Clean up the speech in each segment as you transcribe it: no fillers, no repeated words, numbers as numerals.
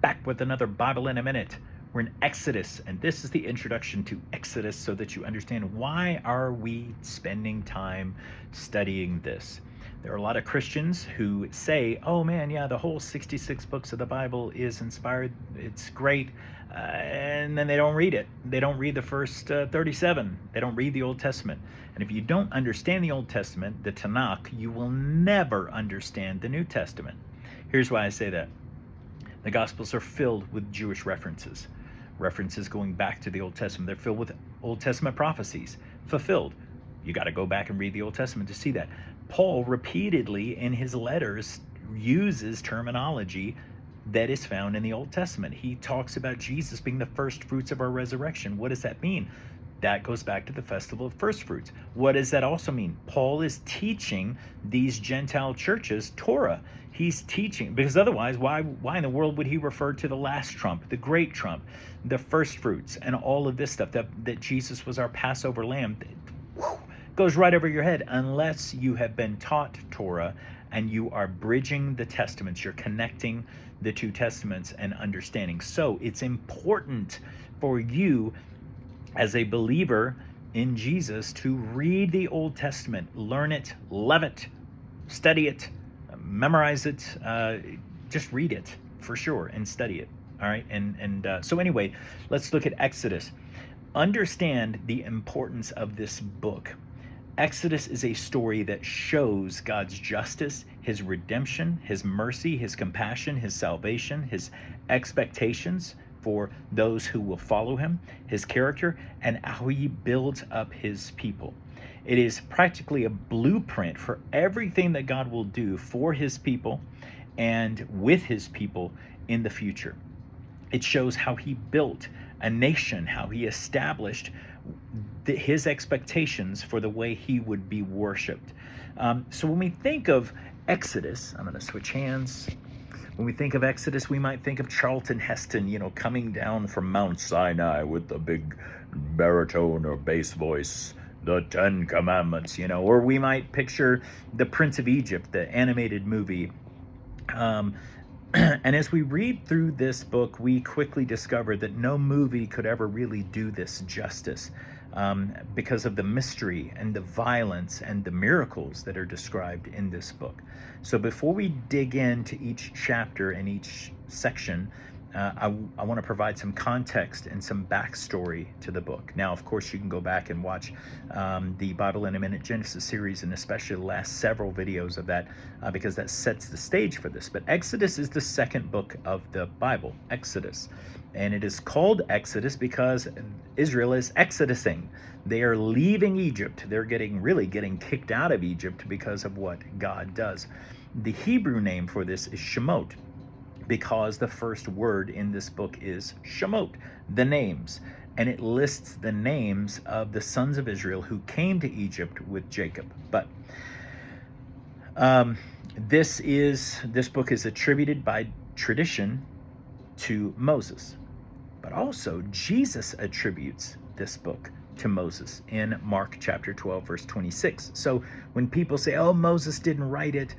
back with another Bible in a Minute. We're in Exodus, and this is the introduction to Exodus so that you understand why are we spending time studying this. There are a lot of Christians who say, oh man, yeah, the whole 66 books of the Bible is inspired, it's great, and then they don't read it. They don't read the first 37. They don't read the Old Testament. And if you don't understand the Old Testament, the Tanakh, you will never understand the New Testament. Here's why I say that. The Gospels are filled with Jewish references going back to the Old Testament. They're filled with Old Testament prophecies, fulfilled. You got to go back and read the Old Testament to see that. Paul repeatedly in his letters uses terminology that is found in the Old Testament. He talks about Jesus being the first fruits of our resurrection. What does that mean? That goes back to the festival of first fruits. What does that also mean? Paul is teaching these Gentile churches Torah. He's teaching, because otherwise, why in the world would he refer to the last trump, the great trump, the first fruits, and all of this stuff, that Jesus was our Passover lamb? Goes right over your head unless you have been taught Torah and you are bridging the testaments. You're connecting the two testaments and understanding. So it's important for you as a believer in Jesus to read the Old Testament, learn it, love it, study it, memorize it, just read it for sure and study it. All right. So anyway, let's look at Exodus. Understand the importance of this book. Exodus is a story that shows God's justice, his redemption, his mercy, his compassion, his salvation, his expectations for those who will follow him, his character, and how he builds up his people. It is practically a blueprint for everything that God will do for his people and with his people in the future. It shows how he built a nation, how he established his expectations for the way he would be worshipped. So when we think of Exodus, I'm going to switch hands. When we think of Exodus, we might think of Charlton Heston, coming down from Mount Sinai with the big baritone or bass voice, the Ten Commandments, or we might picture the Prince of Egypt, the animated movie. And as we read through this book, we quickly discover that no movie could ever really do this justice because of the mystery and the violence and the miracles that are described in this book. So before we dig into each chapter and each section, I want to provide some context and some backstory to the book. Now, of course, you can go back and watch the Bible in a Minute Genesis series, and especially the last several videos of that, because that sets the stage for this. But Exodus is the second book of the Bible, Exodus. And it is called Exodus because Israel is exodusing. They are leaving Egypt. They're really getting kicked out of Egypt because of what God does. The Hebrew name for this is Shemot, because the first word in this book is Shemot, the names. And it lists the names of the sons of Israel who came to Egypt with Jacob. But this book is attributed by tradition to Moses. But also Jesus attributes this book to Moses in Mark chapter 12, verse 26. So when people say, oh, Moses didn't write it,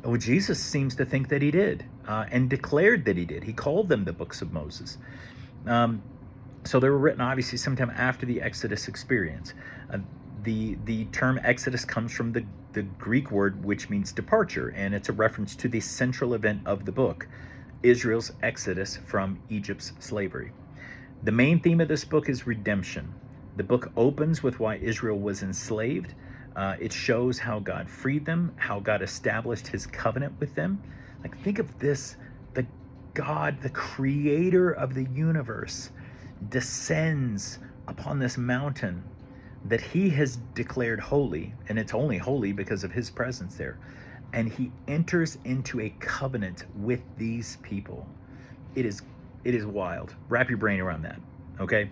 oh, Jesus seems to think that he did, and declared that he did. He called them the books of Moses. So they were written obviously sometime after the Exodus experience. The term Exodus comes from the Greek word which means departure, and it's a reference to the central event of the book, Israel's exodus from Egypt's slavery. The main theme of this book is redemption. The book opens with why Israel was enslaved. It shows how God freed them, how God established his covenant with them. Like, think of this, the God, the creator of the universe, descends upon this mountain that he has declared holy, and it's only holy because of his presence there. And he enters into a covenant with these people. It is wild. Wrap your brain around that, okay?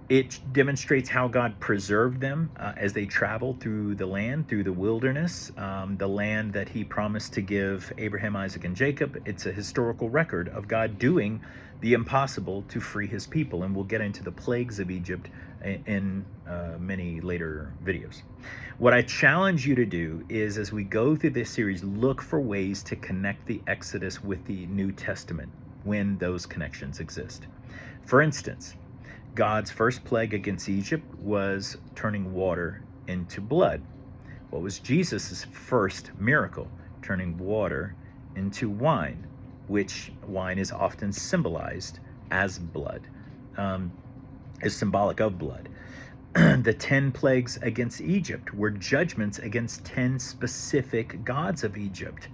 It demonstrates how God preserved them as they traveled through the land, through the wilderness, the land that he promised to give Abraham, Isaac, and Jacob. It's a historical record of God doing the impossible to free his people. And we'll get into the plagues of Egypt in many later videos. What I challenge you to do is, as we go through this series, look for ways to connect the Exodus with the New Testament when those connections exist. For instance, God's first plague against Egypt was turning water into blood. What was Jesus' first miracle? Turning water into wine, which wine is often symbolized as blood, is symbolic of blood. The 10 plagues against Egypt were judgments against 10 specific gods of Egypt.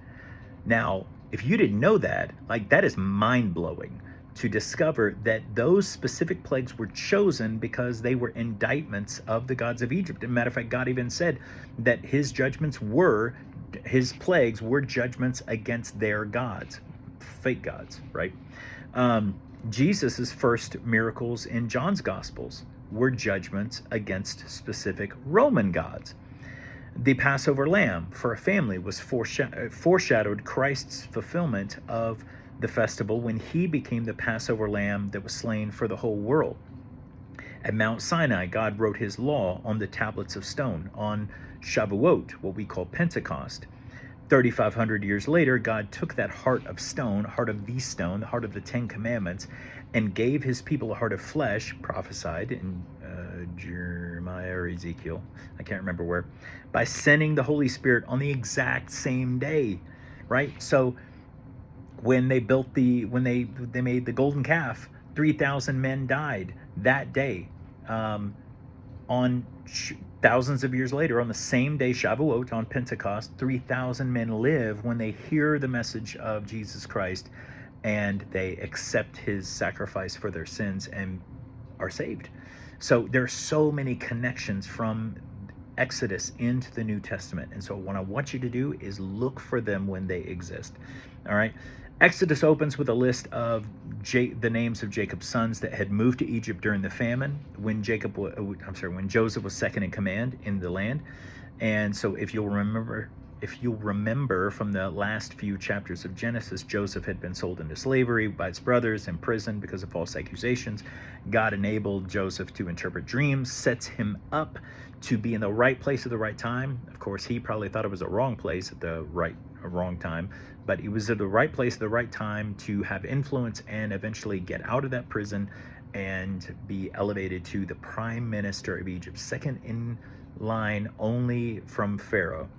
Now, if you didn't know that, that is mind-blowing to discover that those specific plagues were chosen because they were indictments of the gods of Egypt. As a matter of fact, God even said that his plagues were judgments against their gods, fake gods, right? Jesus's first miracles in John's Gospels were judgments against specific Roman gods. The Passover lamb for a family was foreshadowed Christ's fulfillment of the festival when he became the Passover lamb that was slain for the whole world. At Mount Sinai, God wrote his law on the tablets of stone. On Shavuot, what we call Pentecost, 3,500 years later, God took that heart of stone, heart of the stone, the heart of the 10 Commandments, and gave his people a heart of flesh, prophesied in Jeremiah or Ezekiel, I can't remember where, by sending the Holy Spirit on the exact same day, right? So when they made the golden calf, 3,000 men died that day. Thousands of years later, on the same day, Shavuot, on Pentecost, 3,000 men live when they hear the message of Jesus Christ and they accept his sacrifice for their sins and are saved. So there are so many connections from Exodus into the New Testament. And so what I want you to do is look for them when they exist. All right. Exodus opens with a list of the names of Jacob's sons that had moved to Egypt during the famine when Joseph was second in command in the land. And so if you'll remember from the last few chapters of Genesis, Joseph had been sold into slavery by his brothers, imprisoned because of false accusations. God enabled Joseph to interpret dreams, sets him up to be in the right place at the right time. Of course, he probably thought it was a wrong place at the wrong time, but he was at the right place at the right time to have influence and eventually get out of that prison and be elevated to the prime minister of Egypt, second in line only from Pharaoh.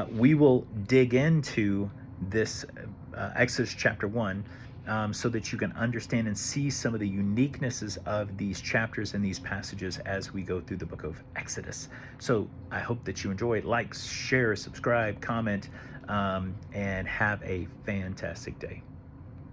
We will dig into this Exodus chapter 1 so that you can understand and see some of the uniquenesses of these chapters and these passages as we go through the book of Exodus. So I hope that you enjoy it. Like, share, subscribe, comment, and have a fantastic day.